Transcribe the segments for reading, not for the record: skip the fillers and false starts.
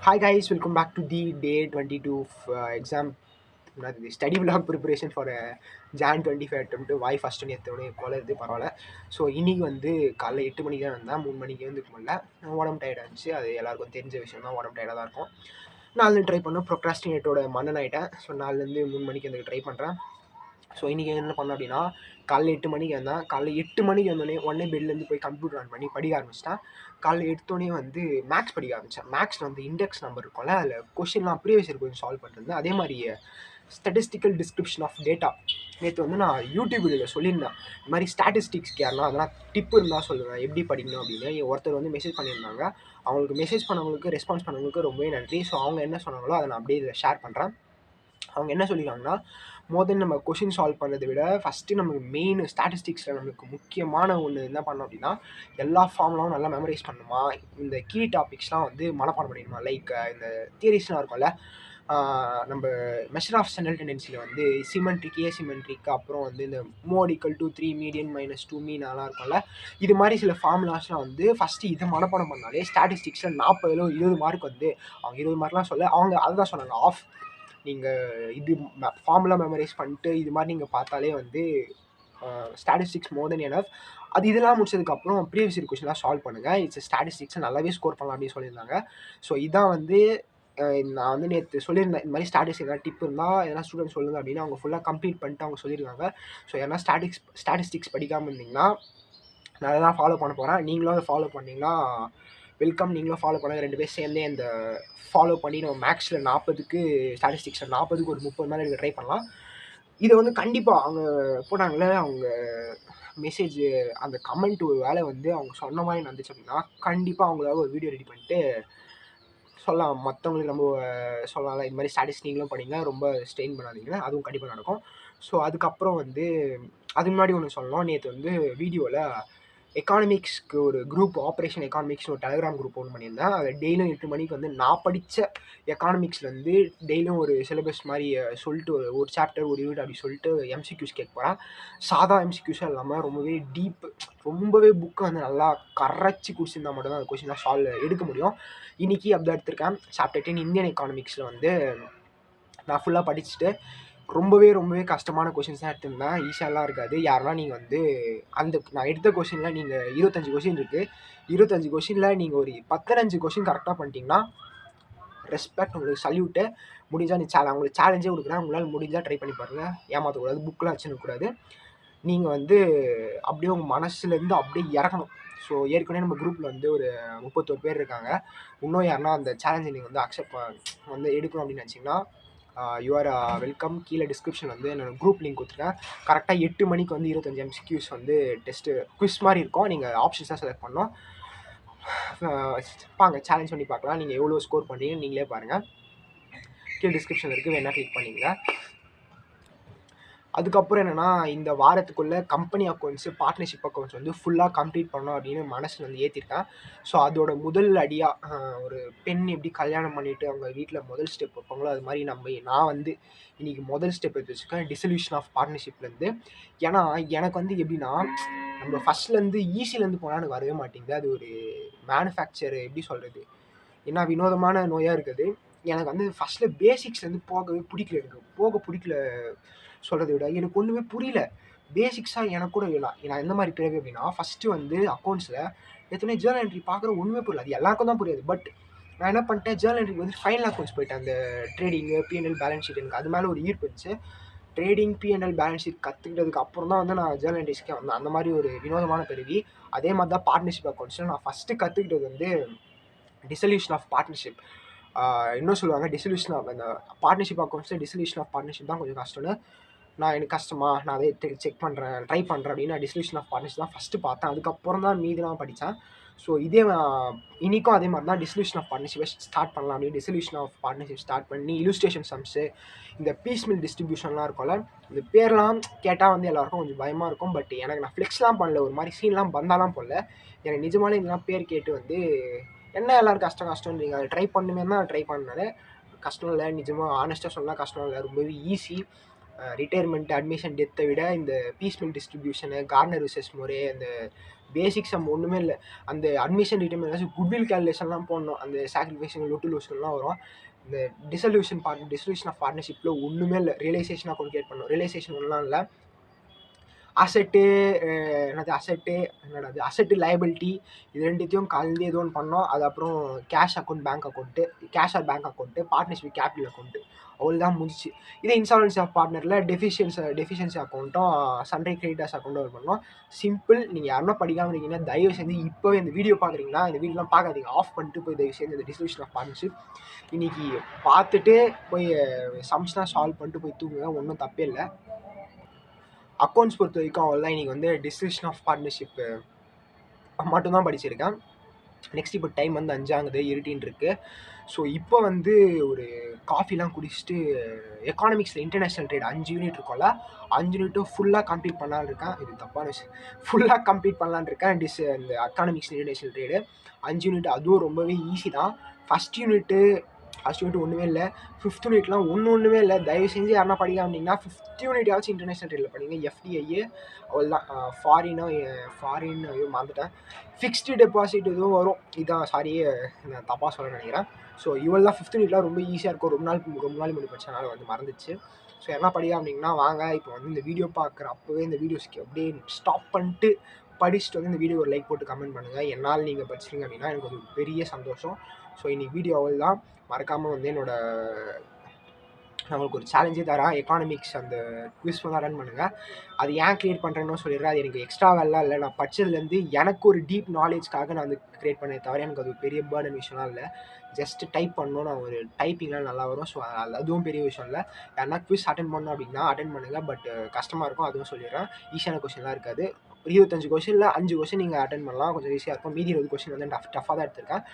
Hi guys, welcome back to the day 22 exam study vlog preparation for a Jan 25 attempt. Why first நேற்று college பரவாயில்ல. So இன்றைக்கி காலைல 8 மணிக்கு தான் வந்தேன். 3 மணிக்கு முடியல. உடம்பு டயர்டாக இருந்துச்சு. அது எல்லாருக்கும் தெரிஞ்ச விஷயம் தான். உடம்பு டயர்டாக தான் இருக்கும். நாலு ட்ரை பண்ணோம். ப்ரொக்ராஸ்டினேட்டோட மன்னன் ஆகிட்டேன். ஸோ 4லேருந்து 3 மணிக்கு ட்ரை பண்ணுறேன். ஸோ இன்றைக்கி என்ன பண்ணேன் அப்படின்னா, காலைல 8 மணிக்கு வந்தேன். காலைல 8 மணிக்கு வந்தோடனே பெட்லேருந்து போய் கம்ப்யூட்டர் ஆன் பண்ணி படிக்க ஆரம்பிச்சிட்டேன். காலைல எடுத்தோடனே மேக்ஸ் படிக்க ஆரம்பித்தேன். மேக்ஸில் இண்டெக்ஸ் நம்பர் இருக்கும்ல, அதில் கொஷின்லாம் ப்ரீவியஸ் இயர் கொஞ்சம் சால்வ் பண்ணுறது. அதே மாதிரி ஸ்டாட்டிஸ்டிக்கல் டிஸ்கிரிப்ஷன் ஆஃப் டேட்டா நேற்று நான் யூடியூப் வீடியோவில் சொல்லியிருந்தேன். இந்த மாதிரி ஸ்டாட்டிஸ்டிக்ஸ்க்கு யாருன்னா அதெல்லாம் டிப்பு இருந்தால் சொல்லுவேன் எப்படி படிக்கணும் அப்படின்னு. ஒருத்தர் மெசேஜ் பண்ணியிருந்தாங்க. அவங்களுக்கு மெசேஜ் பண்ணவங்களுக்கு ரெஸ்பான்ஸ் பண்ணவங்களுக்கு ரொம்பவே நன்றி. ஸோ அவங்க என்ன சொன்னாங்களோ அதை நான் அப்படியே இதில் ஷேர் பண்ணுறேன். அவங்க என்ன சொல்லியிருக்காங்கன்னா, தென் நம்ம கொஷின் சால்வ் பண்ணுறதை விட ஃபஸ்ட்டு நமக்கு மெயின் ஸ்டாட்டிஸ்டிக்ஸில் நமக்கு முக்கியமான ஒன்று என்ன பண்ணோம் அப்படின்னா, எல்லா ஃபார்முலாவும் நல்லா மெமரைஸ் பண்ணணுமா, இந்த கீ டாபிக்ஸ்லாம் மனப்பாடம் பண்ணிடணுமா. லைக் இந்த தியரிஸ்லாம் இருக்கும்ல, நம்ம மெஷர் ஆஃப் சென்ட்ரல் டெண்டன்சியில் சிமெட்ரிக், ஏசிமெட்ரிக், அப்புறம் இந்த mode equal to 3 median minus 2 mean அதெல்லாம் இருக்கும்ல. இது மாதிரி சில ஃபார்முலாஸ்லாம் ஃபஸ்ட்டு இதை மனப்பாடம் பண்ணாலே ஸ்டாட்டிஸ்டிக்ஸில் 40ல் 20 மார்க் அவங்க 20 மார்க்லாம் சொல்ல, அவங்க அதுதான் சொன்னாங்க. இது ஃபார்முலா மெமரைஸ் பண்ணிட்டு இது மாதிரி நீங்கள் பார்த்தாலே ஸ்டாட்டிஸ்டிக்ஸ் மோர் தென் எனஃப். இதெல்லாம் முடிச்சதுக்கப்புறம் ப்ரீவியஸ் இயர் கொஷின்லாம் சால்வ் பண்ணுங்கள். இட்ஸ் ஸ்டாட்டிஸ்டிக்ஸை நல்லாவே ஸ்கோர் பண்ணலாம் அப்படின்னு சொல்லியிருந்தாங்க. ஸோ இதான் நான் நேற்று சொல்லியிருந்தேன். இந்த மாதிரி ஸ்டாட்டிஸ்டிக்ஸ் டிப் இருந்தால் எதனா ஸ்டூடெண்ட் சொல்லுங்கள் அப்படின்னு. அவங்க ஃபுல்லாக கம்ப்ளீட் பண்ணிட்டு அவங்க சொல்லியிருக்காங்க. ஸோ ஏன்னா ஸ்டாட்டிஸ்டிக்ஸ் படிக்காமல் இருந்தீங்கன்னா நான் அதை தான் ஃபாலோ பண்ண போகிறேன். நீங்களும் அதை ஃபாலோ பண்ணிங்கன்னா வெல்கம். நீங்களும் ஃபாலோ பண்ணுங்கள். 2 பேர் சேர்ந்தே இந்த ஃபாலோ பண்ணி நம்ம மேக்ஸில் 40க்கு ஸ்டாட்டிஸ்டிக்ஸில் 40க்கு ஒரு 30 மேலே ட்ரை பண்ணலாம். இதை கண்டிப்பாக அவங்க போட்டாங்களே, அவங்க மெசேஜ் அந்த கமெண்ட் ஒரு வேலை அவங்க சொன்ன மாதிரி நடந்துச்சு அப்படின்னா கண்டிப்பாக அவங்களால ஒரு வீடியோ ரெடி பண்ணிட்டு சொல்லலாம். மற்றவங்களுக்கு நம்ம சொல்லலாம், இது மாதிரி ஸ்டாட்டிஸ்டிக்ஸ் நீங்களும் பண்ணிங்க, ரொம்ப ஸ்ட்ரெயின் பண்ணாதீங்க, அதுவும் கண்டிப்பாக நடக்கும். ஸோ அதுக்கப்புறம் அதுக்கு முன்னாடி ஒன்று சொல்லணும். நேற்று வீடியோவில் எக்கானமிக்ஸ்க்கு ஒரு குரூப், ஆப்ரேஷன் எக்கானமிக்ஸ்னு ஒரு டெலிகிராம் குரூப் ஓன் பண்ணியிருந்தேன். அதை டெய்லியும் 8 மணிக்கு நான் படித்த எக்கானமிக்ஸ்லேருந்து டெய்லியும் ஒரு சிலபஸ் மாதிரி சொல்லிட்டு ஒரு சாப்டர் ஒரு யூனிட் அப்படி சொல்லிட்டு எம்சிக்யூஸ் கேட்க போகிறேன். சாதா எம்சிக்யூஸாக இல்லாமல் ரொம்பவே டீப், ரொம்பவே புக்கை நல்லா கரைச்சி குடிச்சிருந்தால் மட்டும்தான் அந்த கொஸ்டின்லாம் சால்வ் எடுக்க முடியும். இன்றைக்கி அப்படி எடுத்திருக்கேன். சாப்டர் 10 இந்தியன் எக்கானமிக்ஸில் நான் ஃபுல்லாக படிச்சுட்டு ரொம்பவே கஷ்டமான கொஷின்ஸ் தான் எடுத்திருந்தேன். ஈஸியாலாம் இருக்காது. யாரெல்லாம் நீங்கள் நான் எடுத்த கொஷினில் நீங்கள் 25 கொஷின் இருக்குது. 25 கொஷினில் நீங்கள் ஒரு 15 கொஷின் கரெக்டாக பண்ணிட்டீங்கன்னா ரெஸ்பெக்ட், உங்களுக்கு சல்யூட்டு. முடிஞ்சால் உங்களுக்கு சேலஞ்சே கொடுக்குறேன். உங்களால் முடிஞ்சால் ட்ரை பண்ணி பாருங்கள். ஏமாற்றக்கூடாது, புக்கெலாம் வச்சுருக்கக்கூடாது. நீங்கள் அப்படியே உங்கள் மனசுலேருந்து அப்படியே இறக்கணும். ஸோ ஏற்கனவே நம்ம குரூப்பில் ஒரு 31 பேர் இருக்காங்க. இன்னும் யாருன்னா அந்த சேலஞ்சை நீங்கள் அக்செப்ட் எடுக்கணும் அப்படின்னு நினச்சிங்கன்னா யூஆர் வெல்கம். கீழே டிஸ்கிரிப்ஷன் என்னோடய குரூப் லிங்க் கொடுத்துருக்கேன். கரெக்டாக 8 மணிக்கு 25 எம்சிக்யூஸ் டெஸ்ட்டு குவிஸ் மாதிரி இருக்கும். நீங்கள் ஆப்ஷன்ஸாக செலக்ட் பண்ணோம். வாங்க சேலஞ்ச் பண்ணி பார்க்கலாம். நீங்கள் எவ்வளோ ஸ்கோர் பண்ணுறீங்கன்னு நீங்களே பாருங்கள். கீழே டிஸ்கிரிப்ஷன் இருக்குது, வேணால் கிளிக் பண்ணிங்க. அதுக்கப்புறம் என்னென்னா, இந்த வாரத்துக்குள்ளே கம்பெனி அக்கௌண்ட்ஸு, பார்ட்னர்ஷிப் அக்கௌண்ட்ஸ் ஃபுல்லாக கம்ப்ளீட் பண்ணோம் அப்படின்னு மனசில் ஏற்றிருக்கேன். ஸோ அதோட முதல் அடியாக ஒரு பெண் எப்படி கல்யாணம் பண்ணிவிட்டு அவங்க வீட்டில் முதல் ஸ்டெப் வைப்பாங்களோ அது மாதிரி நான் இன்றைக்கி முதல் ஸ்டெப் எடுத்து வச்சுருக்கேன், டிசல்யூஷன் ஆஃப் பார்ட்னர்ஷிப்லேருந்து. ஏன்னா எனக்கு எப்படின்னா, நம்ம ஃபஸ்ட்லேருந்து ஈஸிலேருந்து போனால் எனக்கு வரவே மாட்டேங்குது. அது ஒரு மேனுஃபேக்சர் எப்படி சொல்கிறது, ஏன்னா வினோதமான நோயாக இருக்குது. எனக்கு ஃபஸ்ட்டில் பேசிக்ஸ்லேருந்து போகவே பிடிக்கல. எனக்கு பிடிக்கல சொல்கிறத விட எனக்கு ஒன்றுமே புரியல. பேசிக்ஸாக எனக்கு கூட இல்லை. நான் எந்த மாதிரி பிறகு அப்படின்னா, ஃபஸ்ட்டு அக்கௌண்ட்ஸில் எத்தனை ஜேர்னல் என்ட்ரி பார்க்குற ஒன்றுமே புரியல. அது எல்லாருக்கும் தான் புரியாது. பட் நான் என்ன பண்ணிட்டேன், ஜேர்னல் என்ட்ரிக்கு ஃபைனல் அக்கௌண்ட்ஸ் போயிட்டேன். அந்த ட்ரேடிங்கு, பிஎன்எல், பேலன்ஸ் ஷீட், எனக்கு அது மேலே ஒரு ஈர்ப்பு இருந்துச்சு. ட்ரேடிங், பிஎன்எல், பேலன்ஸ் ஷீட் கற்றுக்கிட்டதுக்கு அப்புறம் தான் நான் ஜேர்னல் என்ட்ரிஸ்க்கே வந்தேன். அந்த மாதிரி ஒரு வினோதமான பிறவி. அதே மாதிரி தான் பார்ட்னர்ஷிப் அக்கௌண்ட்ஸில் நான் ஃபஸ்ட்டு கற்றுக்கிட்டது டிசல்யூஷன் ஆஃப் பார்ட்னர்ஷிப். இன்னும் சொல்லுவாங்க டிசல்யூஷன் ஆஃப் அந்த பார்ட்னர்ஷிப் அக்கௌண்ட்ஸில் டிசல்யூஷன் ஆஃப் பார்ட்னர்ஷிப் தான் கொஞ்சம் கஷ்டம்னு. எனக்கு கஷ்டமா, நான் அதே செக் பண்ணுறேன், ட்ரை பண்ணுறேன் அப்படின்னு நான் டிசல்யூஷன் ஆஃப் பார்ட்னர்ஷிப் தான் ஃபஸ்ட்டு பார்த்தேன். அதுக்கப்புறம் தான் மீதிலாம் படித்தேன். ஸோ இதே இன்றைக்கும் அதே மாதிரி தான் டிசல்யூஷன் ஆஃப் பார்ட்னர்ஷிப்பை ஸ்டார்ட் பண்ணலாம் அப்படின்னு டிசல்யூஷன் ஆஃப் பார்ட்னர்ஷிப் ஸ்டார்ட் பண்ணி இல்லுஸ்ட்ரேஷன் சம்ஸு, இந்த பீஸ் மில் டிஸ்ட்ரிபியூஷன்லாம் இருக்கும்ல, இந்த பேர்லாம் கேட்டால் எல்லாருக்கும் கொஞ்சம் பயமாக இருக்கும். பட் எனக்கு நான் ஃப்ளெக்ஸ்லாம் பண்ணல, ஒரு மாதிரி சீன்லாம் பந்தாலாம் போடல. எனக்கு நிஜமாலே இதெல்லாம் பேர் கேட்டு என்ன எல்லோரும் கஷ்டம்ன்றீங்க, அதை ட்ரை பண்ணுமே தான் ட்ரை பண்ணாலே கஷ்டம் இல்லை. நிஜமாக ஆனஸ்ட்டாக சொன்னால் கஷ்டம் இல்லை, ரொம்பவே ஈஸி. ரிட்டையர்மெண்ட், அட்மிஷன், டெத்தை விட இந்த piecemeal distribution, Garner versus முறை, இந்த பேசிக்ஸ் நம்ம ஒன்றுமே இல்லை. அந்த அட்மிஷன் டிட்டர்மினேஷன் குட்வில் கேல்குலேஷன்லாம் போடணும். அந்த சாக்ரிஃபைஸிங் லொட்டு லூஷன்லாம் வரும். இந்த டிசல்யூஷன் ஆஃப் பார்ட்னர்ஷிப்பில் ஒன்றுமே இல்லை. ரியலைசேஷன் அக்கௌண்ட் கிரியேட் பண்ணணும். ரியலைசேஷன் ஒன்றும் இல்லை. அசெட்டு அசெட்டு லைபிலிட்டி இது ரெண்டுத்தையும் கலந்து ஏதோ ஒன்று பண்ணோம். அது அப்புறம் cash account, bank account, cash R bank account, partnership capital account, அவ்வளோதான் முடிச்சு. இதே இன்சால்வன்சி ஆஃப் பார்ட்னரில் டெஃபிஷியன்சி அக்கௌண்ட்டும் சன்ரை கிரெடிட்டர்ஸ் அக்கௌண்ட்டும் பண்ணோம். சிம்பிள். நீங்கள் யாருன்னா படிக்காமல் இருக்கீங்கன்னா தயவு செஞ்சு இப்போவே இந்த வீடியோ பார்க்குறீங்கன்னா இந்த வீடியோலாம் பார்க்காதீங்க. ஆஃப் பண்ணிட்டு போய் தயவு செஞ்சு இந்த டிசல்யூஷன் ஆஃப் பார்ட்னர்ஷிப் இன்றைக்கி பார்த்துட்டு போய் சம்ஸ்லாம் சால்வ் பண்ணிட்டு போய் தூங்குங்க. ஒன்றும் தப்பே இல்லை. அக்கௌண்ட்ஸ் பொறுத்த வரைக்கும் அவ்வளோதான். இன்றைக்கி வந்து டிஸ்கிரிப்ஷன் ஆஃப் பார்ட்னர்ஷிப்பு மட்டும்தான் படிச்சிருக்கேன். நெக்ஸ்ட் இப்போ டைம் வந்து 5 ஆகுது, இருட்டின்னு இருக்குது. ஸோ இப்போ வந்து ஒரு காஃபிலாம் குடிச்சிட்டு எக்கானமிக்ஸில் இன்டர்நேஷ்னல் ட்ரேட் 5 யூனிட் இருக்கும்ல, 5 யூனிட்டும் ஃபுல்லாக கம்ப்ளீட் பண்ணலான்னு இருக்கேன். இது தப்பான விஷயம். ஃபுல்லாக கம்ப்ளீட் பண்ணலான்னு இருக்கேன். இந்த எக்கானமிக்ஸ் இன்டர்நேஷ்னல் ட்ரேடு 5 யூனிட் அதுவும் ரொம்பவே ஈஸி தான். ஃபஸ்ட் யூனிட் ஒன்றுமே இல்லை. 5th யூனிட்லாம் ஒன்றுமே இல்லை. தயவு செஞ்சு யாருன்னா படிக்க அப்படின்னா 5th யூனிட்டாச்சும் இன்டர்நேஷ்னல் ட்ரேடில் படிங்க. எஃப்டிஐ அவ்வளோதான். ஃபாரின் ஐயோ மறந்துட்டேன். ஃபிக்ஸ்டு டெபாசிட் எதுவும் வரும். இதான் சாரி நான் தப்பாக சொல்ல நினைக்கிறேன். ஸோ இவெல்லாம் 5th யூனிட்லாம் ரொம்ப ஈஸியாக இருக்கும். ரொம்ப நாள் முன்னாடி படித்தனால வந்து மறந்துச்சு. ஸோ யாருன்னா படிக்க அப்படின்னா வாங்க. இப்போ வந்து இந்த வீடியோ பார்க்குற அப்போவே இந்த வீடியோஸ்க்கு அப்படியே ஸ்டாப் பண்ணிட்டு படிச்சுட்டு வந்து இந்த வீடியோ ஒரு லைக் போட்டு கமெண்ட் பண்ணுங்கள். என்னால் நீங்கள் படிச்சிங்க அப்படின்னா எனக்கு ஒரு பெரிய சந்தோஷம். ஸோ இன்றைக்கி வீடியோ அவ்வளோ தான். மறக்காமல் வந்து நான் உங்களுக்கு ஒரு சேலஞ்சே தரேன். எக்கானமிக்ஸ் அந்த குவிஸ் வந்து அட்டன் பண்ணுங்கள். அது ஏன் க்ரியேட் பண்ணுறேன்னு சொல்லிடுறேன். அது எனக்கு எக்ஸ்ட்ரா வேலைலாம் இல்லை. நான் படித்ததுலேருந்து எனக்கு ஒரு டீப் நாலேஜ்க்காக நான் வந்து க்ரியேட் பண்ணே தவிர எனக்கு அது பெரிய பேர்டன் விஷயம்லாம் இல்லை. ஜஸ்ட் டைப் பண்ணணும். நான் ஒரு டைப்பிங்லாம் நல்லா வரும். ஸோ அதுவும் பெரிய விஷயம் இல்லை. யாருன்னா குவிஸ் அட்டன் பண்ணணும் அப்படின்னா அட்டன் பண்ணுங்கள். பட் கஷ்டமாக இருக்கும், அதுவும் சொல்லிடுறேன். ஈஸியான கொஷின்லாம் இருக்காது. 25 கொஷினில் 5 கொஷின் நீங்கள் அட்டன் பண்ணலாம். கொஞ்சம் ஈஸியாக இருக்கும். மீதி 20 கொஷின் வந்து டஃப்பாக தான் எடுத்திருக்கேன்.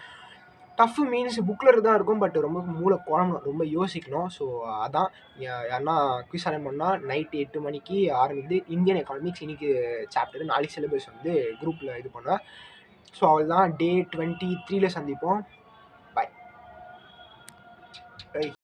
டஃப்பு மீன்ஸ் புக்கில் தான் இருக்கும். பட் ரொம்ப மூளை குழம்பணும், ரொம்ப யோசிக்கணும். ஸோ அதான் யாருன்னா குவிஸ் அட்டன் பண்ணால் நைட்டு 8 மணிக்கு ஆரம்பிக்குது. இந்தியன் எக்கானமிக்ஸ் இன்றைக்கி சாப்டர் 4 சிலபஸ் வந்து குரூப்பில் இது பண்ணுவேன். ஸோ அவ்வளோதான். Day 23 சந்திப்போம். பாய்.